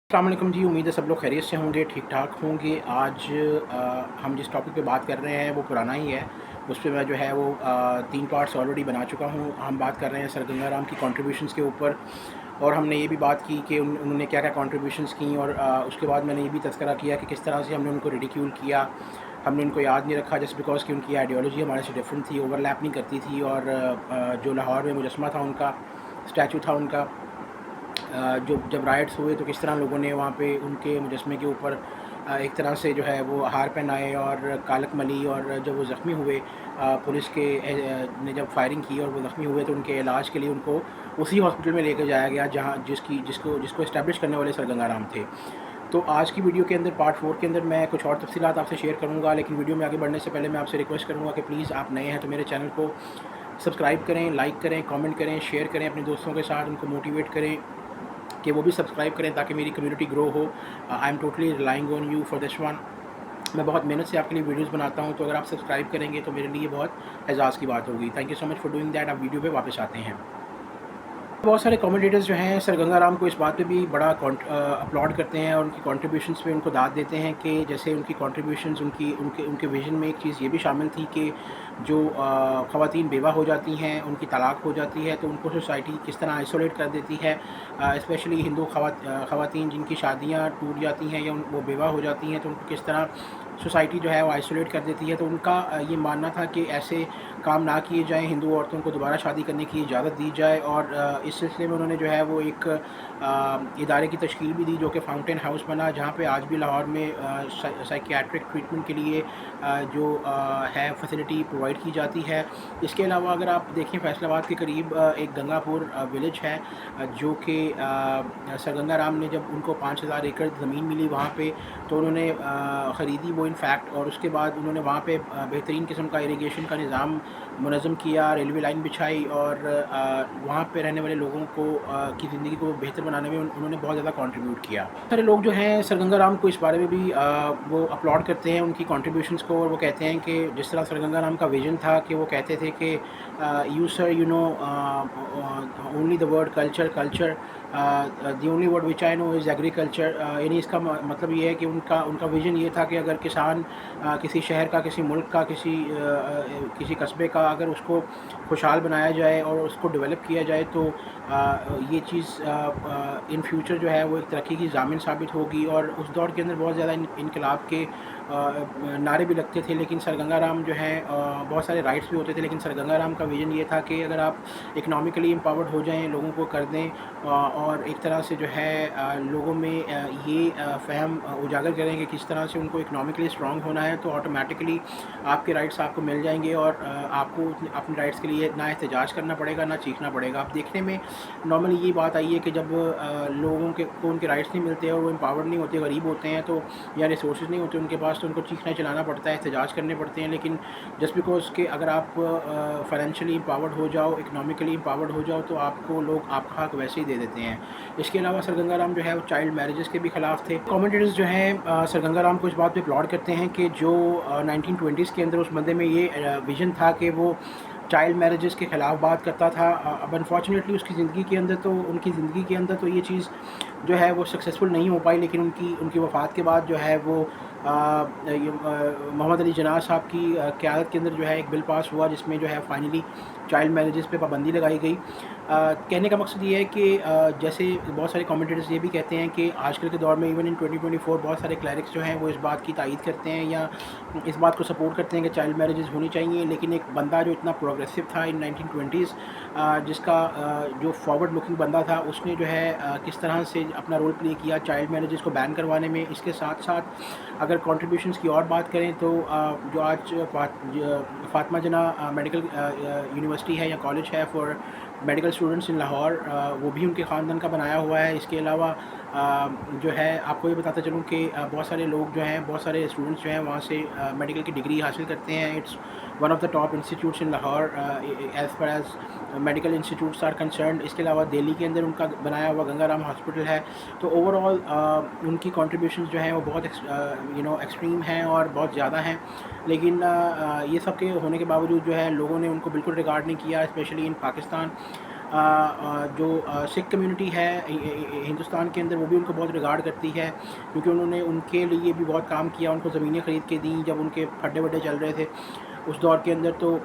अस्सलाम वालेकुम जी। उम्मीद है सब लोग खैरियत से होंगे, ठीक ठाक होंगे। आज हम जिस टॉपिक पे बात कर रहे हैं वो पुराना ही है। उस पे मैं जो है वो 3 पार्ट्स ऑलरेडी बना चुका हूँ। हम बात कर रहे हैं सर गंगा राम की कंट्रीब्यूशंस के ऊपर, और हमने ये भी बात की कि उन्होंने क्या-क्या कंट्रीब्यूशंस की, और उसके बाद मैंने ये भी तज़किरा किया कि किस तरह से हमने उनको रिडिक्यूल किया। हमने उनको याद नहीं रखा जस्ट बिकॉज़ कि उनकी आइडियोलॉजी हमारे से डिफरेंट थी, ओवरलैप नहीं करती थी। और जो लाहौर में मुजस्समा था उनका, स्टैचू था उनका, जो जब राइट्स हुए तो किस तरह लोगों ने वहाँ पे उनके मुजस्समे के ऊपर एक तरह से जो है वो हार पहनाए और कालक मली। और जब वो ज़ख्मी हुए, पुलिस के ने जब फायरिंग की और वो ज़ख्मी हुए तो उनके इलाज के लिए उनको उसी हॉस्पिटल में लेकर जाया गया जहाँ जिसको जिसको इस्टेब्लिश करने वाले सर गंगा राम थे। तो आज की वीडियो के अंदर पार्ट 4 के अंदर मैं कुछ और तफसीलात आपसे शेयर करूँगा, लेकिन वीडियो में आगे बढ़ने से पहले मैं आपसे रिक्वेस्ट करूँगा कि प्लीज़ आप नए हैं तो मेरे चैनल को सब्सक्राइब करें, लाइक करें, कमेंट करें, शेयर करें अपने दोस्तों के साथ, उनको मोटिवेट करें कि वो भी सब्सक्राइब करें ताकि मेरी कम्युनिटी ग्रो हो। I am totally relying on you for this one. मैं बहुत मेहनत से आपके लिए वीडियोस बनाता हूं, तो अगर आप सब्सक्राइब करेंगे तो मेरे लिए बहुत एजाज़ की बात होगी। Thank you so much for doing that. आप वीडियो पे वापस आते हैं। बहुत सारे कमेंटेटर्स जो हैं सर गंगा राम को इस बात पे भी बड़ा अपलॉड करते हैं और उनकी कंट्रीब्यूशंस पे उनको दाद देते हैं कि जैसे उनकी कंट्रीब्यूशंस, उनकी उनके उनके विजन में एक चीज़ ये भी शामिल थी कि जो ख़वातीन बेवा हो जाती हैं, उनकी तलाक हो जाती है तो उनको सोसाइटी किस तरह आइसोलेट कर देती है। स्पेशली हिंदू ख़वातीन जिनकी शादियाँ टूट जाती हैं या वो बेवा हो जाती हैं तो उनको किस तरह सोसाइटी जो है वो आइसोलेट कर देती है। तो उनका ये मानना था कि ऐसे काम ना किए जाएँ, हिंदू औरतों को दोबारा शादी करने की इजाज़त दी जाए। और इस सिलसिले में उन्होंने जो है वो एक इदारे की तश्कील भी दी जो कि फाउंटेन हाउस बना, जहाँ पे आज भी लाहौर में साइकियाट्रिक ट्रीटमेंट के लिए जो है फैसिलिटी प्रोवाइड की जाती है। इसके अलावा अगर आप देखें फैसलाबाद के करीब एक गंगापुर विलेज है, जो कि सर गंगा राम ने जब उनको 5000 एकड़ ज़मीन मिली वहाँ पे तो उन्होंने ख़रीदी वो इनफैक्ट, और उसके बाद उन्होंने वहाँ पे बेहतरीन किस्म का इरिगेशन का निज़ाम मुनज़्ज़म किया, रेलवे लाइन बिछाई और वहाँ पे रहने वाले लोगों को की ज़िंदगी को बेहतर बनाने में उन्होंने बहुत ज़्यादा कंट्रीब्यूट किया। सारे लोग जो हैं सर गंगा राम को इस बारे में भी वो अपलॉड करते हैं उनकी कंट्रीब्यूशंस को, और वो कहते हैं कि जिस तरह सर गंगा राम का विजन था कि वो कहते थे कि you sir you know only the word culture culture, the only word which I know is agriculture. यानी इसका मतलब ये है कि उनका उनका विजन ये था कि अगर किसान किसी शहर का, किसी मुल्क का, किसी कस्बे का अगर उसको खुशहाल बनाया जाए और उसको डेवलप किया जाए तो ये चीज़ इन फ्यूचर जो है वो एक तरक्की की ज़ामिन साबित होगी। और उस दौर के अंदर बहुत ज़्यादा इनकलाब के नारे भी लगते थे, लेकिन सर गंगा राम जो है बहुत सारे राइट्स भी होते थे, लेकिन सर गंगा राम का विज़न ये था कि अगर आप इकनॉमिकली एम्पावर्ड हो जाएं, लोगों को कर दें और एक तरह से जो है लोगों में ये फ़हम उजागर करें कि किस तरह से उनको इकनॉमिकली स्ट्रॉन्ग होना है, तो ऑटोमेटिकली आपके राइट्स आपको मिल जाएंगे और आपको अपने राइट्स के लिए ना एहतजाज करना पड़ेगा, ना चीखना पड़ेगा। आप देखने में नॉर्मली ये बात आई है कि जब लोगों के को उनके राइट्स नहीं मिलते और वो एम्पावर्ड नहीं होते, गरीब होते हैं तो या रिसोर्सेज नहीं होते उनके पास, तो उनको चीखना चलाना पड़ता है, एहतजाज करने पड़ते हैं। लेकिन जस्ट बिकॉज कि अगर आप फाइनेंशियली एम्पावर्ड हो जाओ, इकनॉमिकली एम्पावर्ड हो जाओ, तो आपको लोग आपका हक वैसे ही दे देते हैं। इसके अलावा सर गंगा राम जो है वो चाइल्ड मैरिजेस के भी ख़िलाफ़ थे। कमेंटेटर्स जो हैं सर गंगा राम को इस बात पे अपलॉड करते हैं कि जो 1920s के अंदर उस बंदे में ये विज़न था कि वो चाइल्ड मैरिजेस के ख़िलाफ़ बात करता था। अब अनफॉर्चुनेटली उनकी ज़िंदगी के अंदर तो ये चीज़ जो है वो सक्सेसफुल नहीं हो पाई, लेकिन उनकी वफ़ात के बाद जो है वो मोहम्मद अली जिन्ना साहब की क़यादत के अंदर जो है एक बिल पास हुआ जिसमें जो है फाइनली चाइल्ड मैरिजेस पे पाबंदी लगाई गई। कहने का मकसद ये है कि जैसे बहुत सारे कमेंटेटर्स ये भी कहते हैं कि आजकल के दौर में इवन इन 2024 बहुत सारे क्लैरिक्स जो हैं वो इस बात की तायीद करते हैं या इस बात को सपोर्ट करते हैं कि चाइल्ड मैरिजेस होनी चाहिए। लेकिन एक बंदा जो इतना प्रोग्रेसिव था इन 1920s, जिसका जो फॉरवर्ड लुकिंग बंदा था, उसने जो है किस तरह से अपना रोल प्ले किया चाइल्ड मैरिजेस को बैन करवाने में। इसके साथ साथ अगर कंट्रीब्यूशंस की और बात करें तो जो आज फातिमा जिन्ना मेडिकल यूनिवर्सिटी है या कॉलेज है for medical students in Lahore, वो भी उनके ख़ानदान का बनाया हुआ है। इसके अलावा जो है आपको ये बताता चलूँ कि बहुत सारे लोग जो हैं, बहुत सारे स्टूडेंट्स जो हैं वहाँ से मेडिकल की डिग्री हासिल करते हैं। It's one of the top institutes in Lahore as far as medical institutes are concerned. इसके अलावा दिल्ली के अंदर उनका बनाया हुआ गंगा राम हॉस्पिटल है। तो ओवरऑल उनकी कंट्रीब्यूशंस जो हैं वो बहुत एक्सट्रीम हैं और बहुत ज़्यादा हैं। लेकिन ये सब के होने के बावजूद जो है लोगों ने उनको बिल्कुल रिगार्ड नहीं किया, स्पेशली इन पाकिस्तान। جو سکھ کمیونٹی ہے ہندوستان کے اندر وہ بھی ان کو بہت ریگارڈ کرتی ہے، کیونکہ انہوں نے ان کے لیے بھی بہت کام کیا، ان کو زمینیں خرید کے دیں جب ان کے پھڈے وڈے چل رہے تھے اس دور کے اندر، تو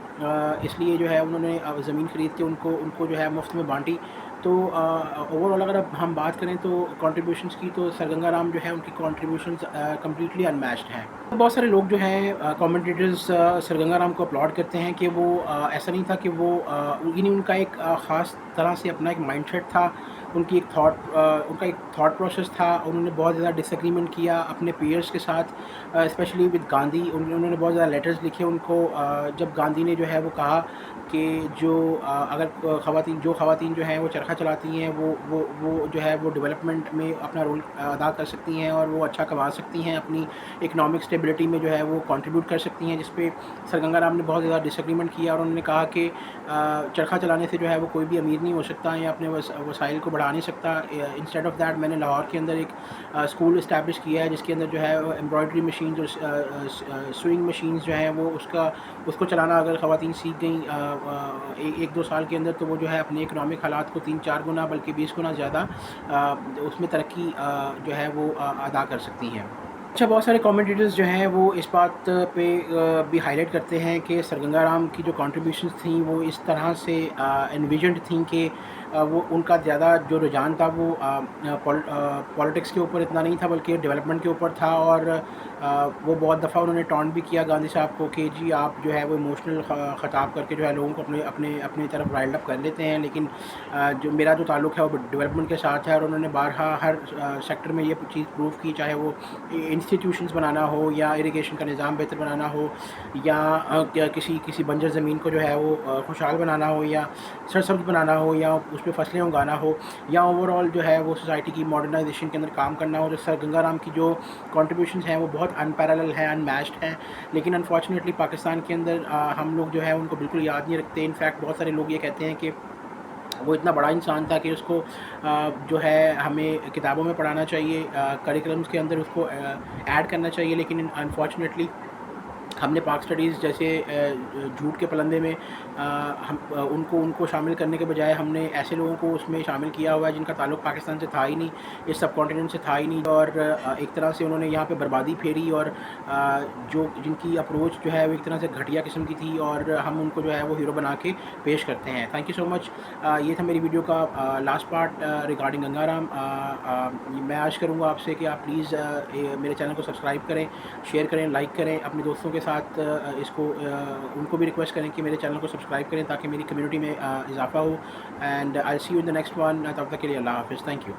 اس لیے جو ہے انہوں نے زمین خرید کے ان کو جو ہے مفت میں بانٹی. تو اوور آل اگر اب ہم بات کریں تو کنٹریبیوشنس کی، تو سر گنگا رام جو ہے ان کی کنٹریبیوشنز کمپلیٹلی ان میچڈ ہیں. بہت سارے لوگ جو ہیں کامنٹیٹرز سر گنگا رام کو اپلاڈ کرتے ہیں کہ وہ ایسا نہیں تھا کہ وہ یعنی ان کا ایک خاص طرح سے اپنا ایک مائنڈ سیٹ تھا، ان کی ان کا ایک تھاٹ پروسیس تھا. انہوں نے بہت زیادہ ڈس ایگریمنٹ کیا اپنے پیئرس کے ساتھ، اسپیشلی ود گاندھی. انہوں نے بہت زیادہ لیٹرز لکھے ان کو، جب گاندھی نے جو ہے وہ کہا کہ اگر خواتین جو ہیں وہ چرخہ چلاتی ہیں، وہ جو ہے وہ ڈیولپمنٹ میں اپنا رول ادا کر سکتی ہیں اور وہ اچھا کما سکتی ہیں، اپنی اکنامک اسٹیبلٹی میں جو ہے وہ کنٹریبیوٹ کر سکتی ہیں، جس پہ سر گنگا رام نے بہت زیادہ ڈس ایگریمنٹ کیا. اور انہوں نے کہا کہ چرخہ چلانے سے جو ہے وہ کوئی بھی امیر نہیں ہو سکتا یا اپنے وسائل کو بڑھا نہیں سکتا. انسٹیڈ آف دیٹ میں نے لاہور کے اندر ایک اسکول اسٹیبلش کیا ہے جس کے اندر جو ہے امبرائڈری مشینز اور سوئنگ مشینز جو ہیں وہ اس کو چلانا اگر خواتین سیکھ گئیں ایک دو سال کے اندر، تو وہ جو ہے اپنے اکنامک حالات کو 3-4 گنا بلکہ 20 گنا زیادہ اس میں ترقی جو ہے وہ ادا کر سکتی ہیں. اچھا، بہت سارے کامنٹیٹرز جو ہیں وہ اس بات پہ بھی ہائی لائٹ کرتے ہیں کہ سر گنگا رام کی جو کنٹریبیوشنز تھیں وہ اس طرح سے انویژنڈ تھیں کہ وہ ان کا زیادہ جو رجحان تھا وہ پالیٹکس کے اوپر اتنا نہیں تھا بلکہ ڈیولپمنٹ کے اوپر تھا. اور وہ بہت دفعہ انہوں نے ٹونٹ بھی کیا گاندھی صاحب کو کہ جی آپ جو ہے وہ ایموشنل خطاب کر کے جو ہے لوگوں کو اپنی طرف رائلڈ اپ کر لیتے ہیں، لیکن جو میرا جو تعلق ہے وہ ڈیولپمنٹ کے ساتھ ہے. اور انہوں نے بارہا ہر سیکٹر میں یہ چیز پروو کی، چاہے وہ انسٹیٹیوشنز بنانا ہو یا اریگیشن کا نظام بہتر بنانا ہو یا کسی بنجر زمین کو جو ہے وہ خوشحال بنانا ہو یا سرسبز بنانا ہو یا اس پہ فصلیں اگانا ہو یا اوور آل جو ہے وہ سوسائٹی کی ماڈرنائزیشن کے اندر کام کرنا ہو. جو سر گنگا رام کی جو کنٹریبیوشنز ہیں وہ بہت ان پیرالل ہیں، ان میچڈ ہیں، لیکن انفارچونیٹلی پاکستان کے اندر ہم لوگ جو ہے ان کو بالکل یاد نہیں رکھتے. انفیکٹ بہت سارے لوگ یہ کہتے ہیں کہ وہ اتنا بڑا انسان تھا کہ اس کو جو ہے ہمیں کتابوں میں پڑھانا چاہیے، کریکولمس کے اندر اس کو ایڈ کرنا چاہیے، لیکن انفارچونیٹلی ہم نے پاک اسٹڈیز جیسے جھوٹ کے پلندے میں ہم ان کو شامل کرنے کے بجائے ہم نے ایسے لوگوں کو اس میں شامل کیا ہوا ہے جن کا تعلق پاکستان سے تھا ہی نہیں، اس سب کانٹیننٹ سے تھا ہی نہیں. اور ایک طرح سے انہوں نے یہاں پہ بربادی پھیری، اور جن کی اپروچ جو ہے وہ ایک طرح سے گھٹیا قسم کی تھی، اور ہم ان کو جو ہے وہ ہیرو بنا کے پیش کرتے ہیں. تھینک یو سو مچ. یہ تھا میری ویڈیو کا last part regarding Ganga Ram. میں عرض کروں گا آپ سے کہ آپ پلیز میرے چینل کو سبسکرائب کریں، شیئر کریں، لائک کریں اپنے دوستوں کے ساتھ. اس کو ان کو بھی ریکویسٹ کریں کہ میرے چینل کو سبسکرائب کریں تاکہ میری کمیونٹی میں اضافہ ہو. And I see you in the next one. تب تک کے لیے اللہ حافظ. Thank you.